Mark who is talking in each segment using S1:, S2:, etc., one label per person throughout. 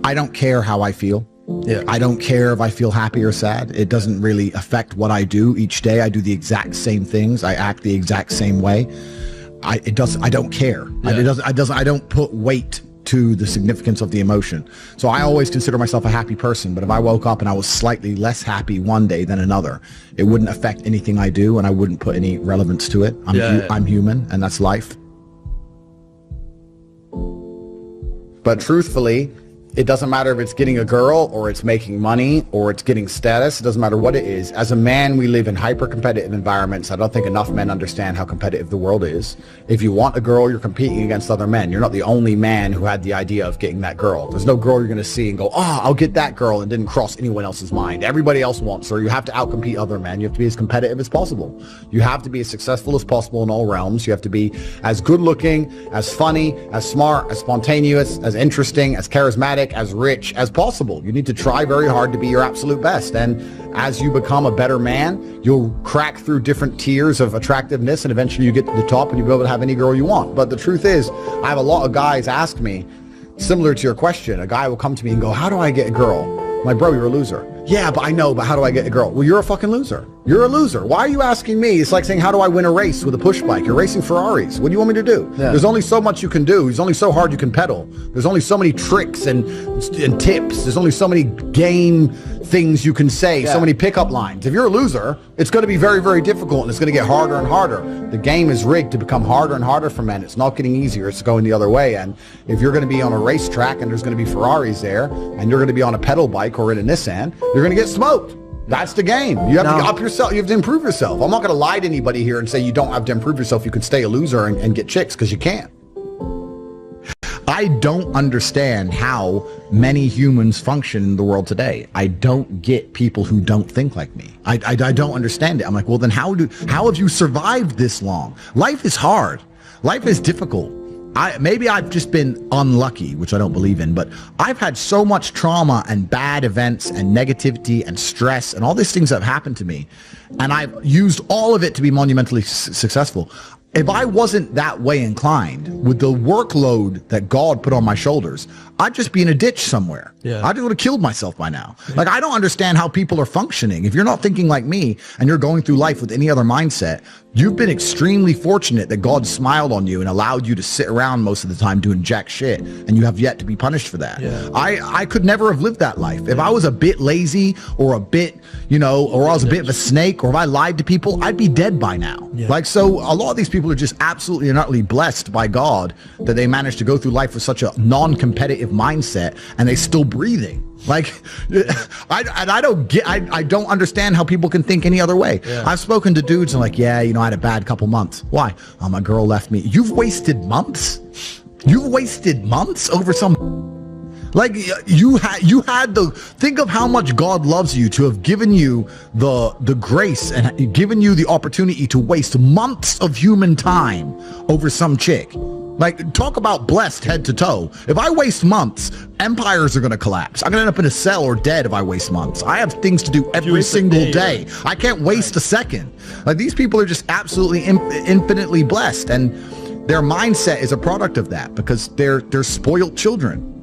S1: I don't care how I feel.
S2: Yeah.
S1: I don't care if I feel happy or sad. It doesn't really affect what I do each day. I do the exact same things. I act the exact same way. I don't care.
S2: Yeah.
S1: I don't put weight to the significance of the emotion. So I always consider myself a happy person, but if I woke up and I was slightly less happy one day than another, it wouldn't affect anything I do, and I wouldn't put any relevance to it. I'm human, and that's life. But truthfully, it doesn't matter if it's getting a girl or it's making money or it's getting status. It doesn't matter what it is. As a man, we live in hyper-competitive environments. I don't think enough men understand how competitive the world is. If you want a girl, you're competing against other men. You're not the only man who had the idea of getting that girl. There's no girl you're going to see and go, oh, I'll get that girl, and didn't cross anyone else's mind. Everybody else wants her. You have to outcompete other men. You have to be as competitive as possible. You have to be as successful as possible in all realms. You have to be as good-looking, as funny, as smart, as spontaneous, as interesting, as charismatic, as rich as possible. You need to try very hard to be your absolute best. And as you become a better man, you'll crack through different tiers of attractiveness, and eventually you get to the top and you'll be able to have any girl you want. But the truth is, I have a lot of guys ask me, similar to your question, a guy will come to me and go, how do I get a girl? I'm like, bro, you're a loser. Yeah, but I know, but how do I get a girl? Well, you're a fucking loser. You're a loser. Why are you asking me? It's like saying, how do I win a race with a push bike? You're racing Ferraris. What do you want me to do? Yeah. There's only so much you can do. There's only so hard you can pedal. There's only so many tricks and tips. There's only so many game things you can say, so many pickup lines. If you're a loser, it's going to be very, very difficult, and it's going to get harder and harder. The game is rigged to become harder and harder for men. It's not getting easier. It's going the other way. And if you're going to be on a racetrack and there's going to be Ferraris there, and you're going to be on a pedal bike or in a Nissan, you're going to get smoked. That's the game. You have to up yourself. You have to improve yourself. I'm not going to lie to anybody here and say you don't have to improve yourself. You can stay a loser and get chicks, because you can't. I don't understand how many humans function in the world today. I don't get people who don't think like me. I don't understand it. I'm like, well, then how have you survived this long? Life is hard. Life is difficult. Maybe I've just been unlucky, which I don't believe in, but I've had so much trauma and bad events and negativity and stress and all these things that have happened to me, and I've used all of it to be monumentally successful. If I wasn't that way inclined, with the workload that God put on my shoulders, I'd just be in a ditch somewhere. Yeah. I would have killed myself by now. Like, I don't understand how people are functioning. If you're not thinking like me and you're going through life with any other mindset, you've been extremely fortunate that God smiled on you and allowed you to sit around most of the time doing jack shit, and you have yet to be punished for that. Yeah. I could never have lived that life. If I was a bit lazy or a bit, or I was a bit of a snake, or if I lied to people, I'd be dead by now. Yeah. Like, so a lot of these people are just absolutely and utterly blessed by God that they managed to go through life with such a non-competitive mindset, and they still breathing. Like, I don't understand how people can think any other way. Yeah. I've spoken to dudes and like, I had a bad couple months. Why? Oh, my girl left me. You've wasted months? You've wasted months over some... Like, you had the... Think of how much God loves you to have given you the grace and given you the opportunity to waste months of human time over some chick. Like, talk about blessed head to toe. If I waste months, empires are going to collapse. I'm going to end up in a cell or dead if I waste months. I have things to do every single day. I can't waste a second. Like, these people are just absolutely infinitely blessed, and their mindset is a product of that, because they're spoiled children.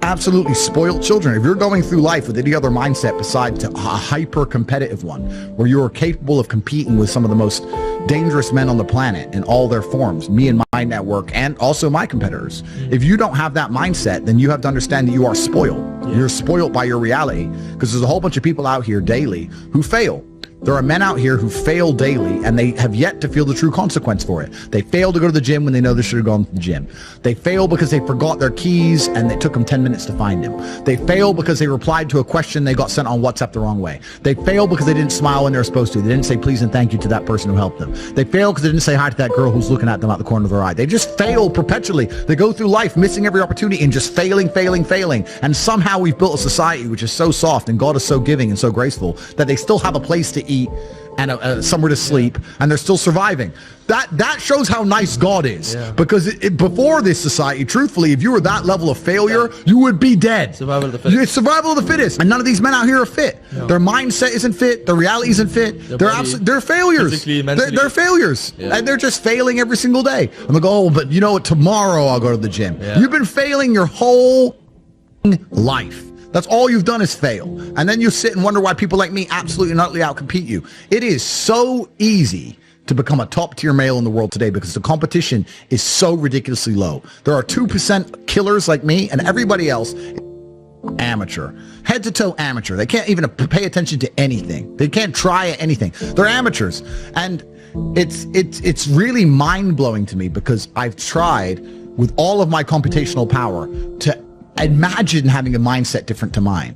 S1: Absolutely spoiled children. If you're going through life with any other mindset besides a hyper-competitive one, where you are capable of competing with some of the most dangerous men on the planet in all their forms, me and my network, and also my competitors. If you don't have that mindset, then you have to understand that you are spoiled. Yeah. You're spoiled by your reality, because there's a whole bunch of people out here daily who fail. There are men out here who fail daily, and they have yet to feel the true consequence for it. They fail to go to the gym when they know they should have gone to the gym. They fail because they forgot their keys and it took them 10 minutes to find them. They fail because they replied to a question they got sent on WhatsApp the wrong way. They fail because they didn't smile when they were supposed to. They didn't say please and thank you to that person who helped them. They fail because they didn't say hi to that girl who's looking at them out the corner of their eye. They just fail perpetually. They go through life missing every opportunity and just failing. And somehow we've built a society which is so soft, and God is so giving and so graceful, that they still have a place to eat and somewhere to sleep, and they're still surviving. That shows how nice God is. Yeah. Because before this society, truthfully, if you were that level of failure, you would be dead. Survival of the fittest. It's survival of the fittest. And none of these men out here are fit. No. Their mindset isn't fit. Their reality isn't fit. They're failures. They're failures. Yeah. And they're just failing every single day. I'm like, oh, but you know what? Tomorrow I'll go to the gym. Yeah. You've been failing your whole life. That's all you've done is fail. And then you sit and wonder why people like me absolutely and utterly outcompete you. It is so easy to become a top tier male in the world today because the competition is so ridiculously low. There are 2% killers like me, and everybody else amateur, head to toe amateur. They can't even pay attention to anything. They can't try anything. They're amateurs. And it's really mind blowing to me because I've tried with all of my computational power to imagine having a mindset different to mine.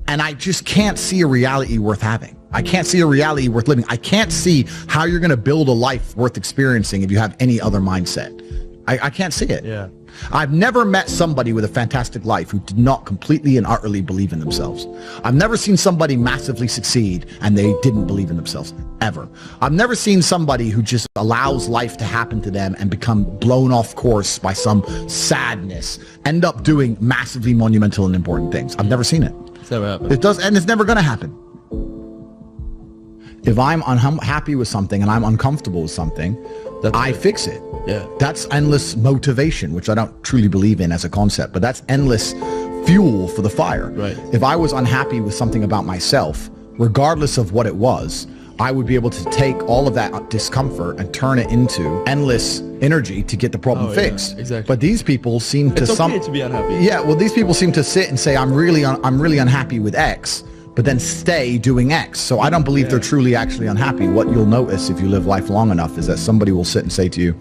S1: And I just can't see a reality worth having. I can't see a reality worth living. I can't see how you're going to build a life worth experiencing if you have any other mindset. I can't see it.
S2: Yeah.
S1: I've never met somebody with a fantastic life who did not completely and utterly believe in themselves. I've never seen somebody massively succeed and they didn't believe in themselves, ever. I've never seen somebody who just allows life to happen to them and become blown off course by some sadness, end up doing massively monumental and important things. I've never seen it.
S2: It's never happened.
S1: It does, and it's never going to happen. If I'm unhappy with something and I'm uncomfortable with something, I fix it.
S2: Yeah.
S1: That's endless motivation, which I don't truly believe in as a concept, but that's endless fuel for the fire.
S2: Right.
S1: If I was unhappy with something about myself, regardless of what it was, I would be able to take all of that discomfort and turn it into endless energy to get the problem fixed.
S2: Yeah, exactly.
S1: But these people seem to
S2: it's okay to be unhappy.
S1: Yeah, well, these people seem to sit and say, I'm really unhappy with X, but then stay doing X. So I don't believe they're truly actually unhappy. What you'll notice if you live life long enough is that somebody will sit and say to you,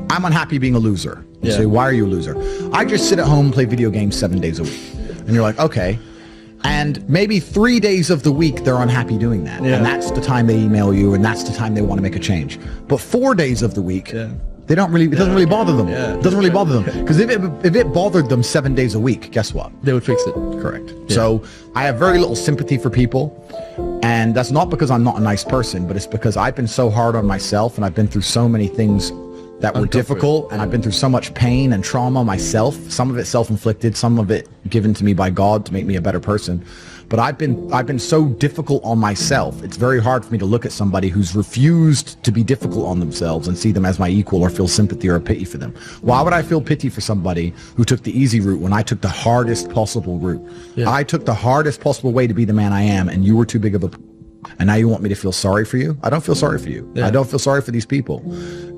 S1: I'm unhappy being a loser. You say, why are you a loser? I just sit at home and play video games 7 days a week. And you're like, okay. And maybe 3 days of the week they're unhappy doing that. And that's the time they email you and that's the time they want to make a change. But 4 days of the week, they don't really, it doesn't really bother them. It doesn't really bother them. Because if it bothered them 7 days a week, guess what?
S2: They would fix it.
S1: Correct. So I have very little sympathy for people. And that's not because I'm not a nice person, but it's because I've been so hard on myself and I've been through so many things that were difficult, and I've been through so much pain and trauma myself, some of it self-inflicted, some of it given to me by God to make me a better person. But I've been so difficult on myself. It's very hard for me to look at somebody who's refused to be difficult on themselves and see them as my equal or feel sympathy or pity for them. Why would I feel pity for somebody who took the easy route when I took the hardest possible route? I took the hardest possible way to be the man I am, and you were too big of a... And now you want me to feel sorry for you? I don't feel sorry for you. I don't feel sorry for these people.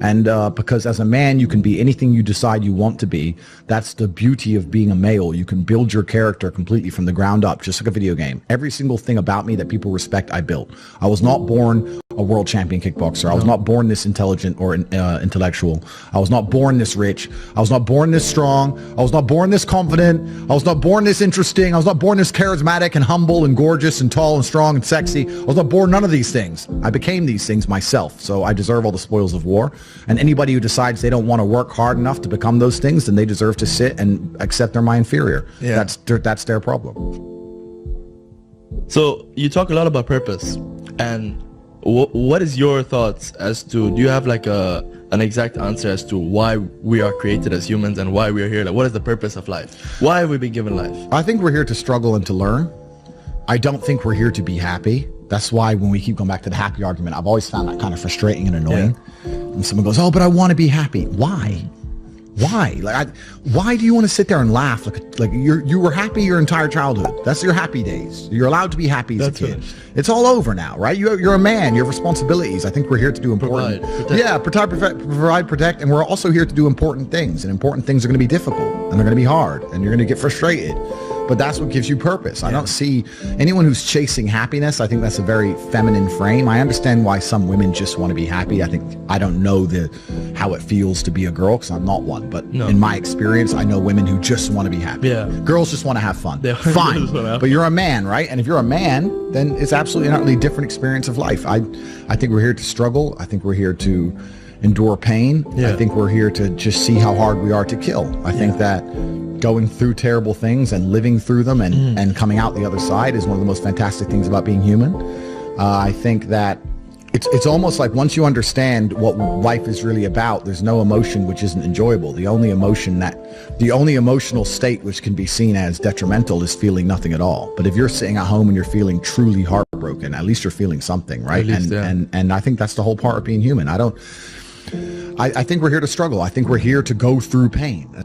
S1: And because as a man, you can be anything you decide you want to be. That's the beauty of being a male. You can build your character completely from the ground up, just like a video game. Every single thing about me that people respect, I built. I was not born a world champion kickboxer. I was not born this intelligent or intellectual. I was not born this rich. I was not born this strong. I was not born this confident. I was not born this interesting. I was not born this charismatic and humble and gorgeous and tall and strong and sexy. I was not born none of these things. I became these things myself. So I deserve all the spoils of war. And anybody who decides they don't want to work hard enough to become those things, then they deserve to sit and accept they're my inferior. That's their problem.
S2: So you talk a lot about purpose, and what is your thoughts as to, do you have like an exact answer as to why we are created as humans and why we are here? Like, what is the purpose of life? Why have we been given life?
S1: I think we're here to struggle and to learn. I don't think we're here to be happy. That's why when we keep going back to the happy argument, I've always found that kind of frustrating and annoying. And someone goes, oh, but I want to be happy. Why? Why? Why do you want to sit there and laugh? Like you were happy your entire childhood. That's your happy days. You're allowed to be happy as a kid. Finished. It's all over now, right? You're a man. You have responsibilities. I think we're here to do important. Provide, protect, and we're also here to do important things. And important things are going to be difficult, and they're going to be hard, and you're going to get frustrated. But that's what gives you purpose. I don't see anyone who's chasing happiness. I think that's a very feminine frame. I understand why some women just want to be happy. I don't know how it feels to be a girl because I'm not one. But in my experience, I know women who just want to be happy. Girls just want to have fun. Fine. But you're a man, right? And if you're a man, then it's absolutely not really a different experience of life. I think we're here to struggle. I think we're here to endure pain. I think we're here to just see how hard we are to kill. I think that going through terrible things and living through them and coming out the other side is one of the most fantastic things about being human. I think that it's almost like once you understand what life is really about, there's no emotion which isn't enjoyable. The only emotional state which can be seen as detrimental is feeling nothing at all. But if you're sitting at home and you're feeling truly heartbroken, at least you're feeling something, right? And I think that's the whole part of being human. I think we're here to struggle. I think we're here to go through pain.